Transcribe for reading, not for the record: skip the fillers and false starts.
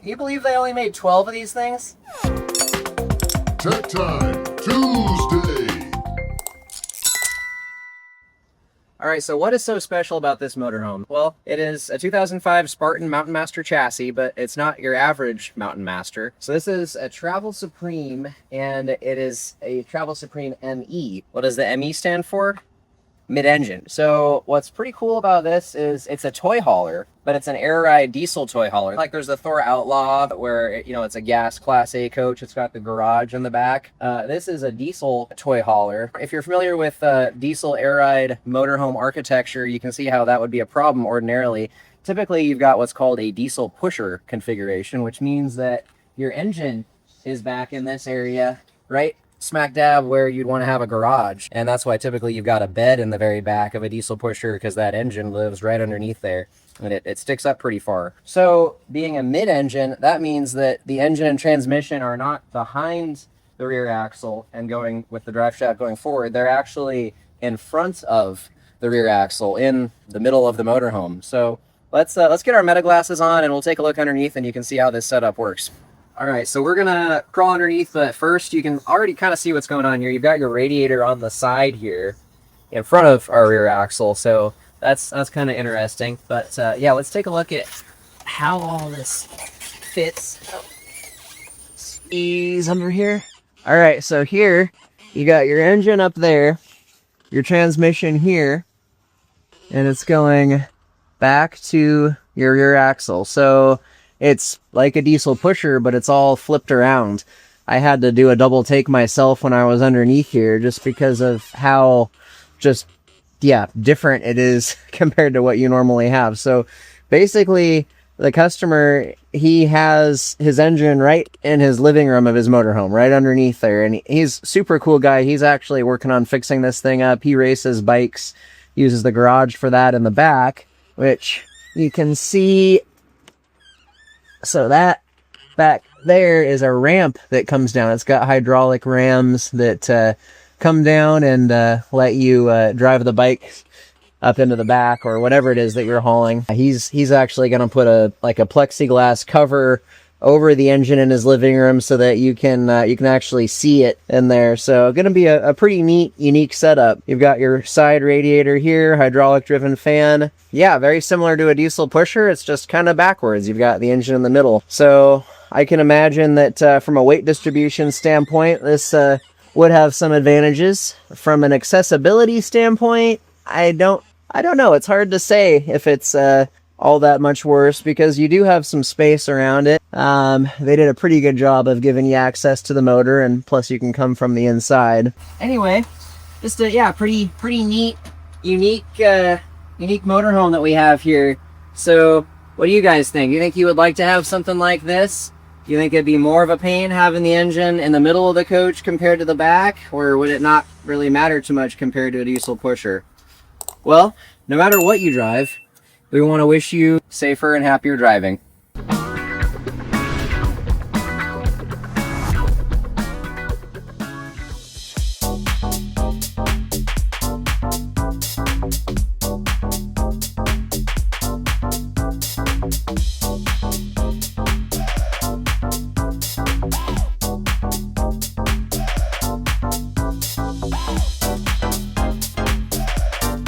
Can you believe they only made 12 of these things? Tech Time Tuesday. Alright, so what is so special about this motorhome? Well, it is a 2005 Spartan Mountain Master chassis, but it's not your average Mountain Master. So this is a Travel Supreme, and it is a Travel Supreme ME. What does the ME stand for? Mid-engine. So what's pretty cool about this is it's a toy hauler, but it's an air ride diesel toy hauler. Like there's the Thor Outlaw where, it's a gas Class A coach. It's got the garage in the back. This is a diesel toy hauler. If you're familiar with diesel air ride motorhome architecture, you can see how that would be a problem ordinarily. Typically, you've got what's called a diesel pusher configuration, which means that your engine is back in this area, right? Smack dab where you'd want to have a garage, and that's why typically you've got a bed in the very back of a diesel pusher, because that engine lives right underneath there and it sticks up pretty far. So being a mid-engine, that means that the engine and transmission are not behind the rear axle and going with the drive shaft going forward. They're actually in front of the rear axle in the middle of the motorhome. So let's get our meta glasses on and we'll take a look underneath and you can see how this setup works. All right, so we're gonna crawl underneath, but first you can already kind of see what's going on here. You've got your radiator on the side here in front of our rear axle, so that's kind of interesting. But yeah, let's take a look at how all this fits. Ease under here. All right, so here you got your engine up there, your transmission here, and it's going back to your rear axle. So it's like a diesel pusher, but it's all flipped around. I had to do a double take myself when I was underneath here just because of how different it is compared to what you normally have. So basically, the customer, he has his engine right in his living room of his motorhome, right underneath there. And he's a super cool guy. He's actually working on fixing this thing up. He races bikes, uses the garage for that in the back, which you can see. So that back there is a ramp that comes down. It's got hydraulic rams that come down and let you drive the bike up into the back or whatever it is that you're hauling. He's actually going to put a plexiglass cover over the engine in his living room so that you can actually see it in there. So going to be a pretty neat, unique setup. You've got your side radiator here, hydraulic driven fan. Yeah, very similar to a diesel pusher. It's just kind of backwards. You've got the engine in the middle. So I can imagine that from a weight distribution standpoint, this would have some advantages. From an accessibility standpoint, I don't know. It's hard to say if it's all that much worse because you do have some space around it. They did a pretty good job of giving you access to the motor, and plus you can come from the inside. Anyway, just a pretty neat, unique motorhome that we have here. So what do you guys think? You think you would like to have something like this? You think it'd be more of a pain having the engine in the middle of the coach compared to the back, or would it not really matter too much compared to a diesel pusher? Well, no matter what you drive, we want to wish you safer and happier driving.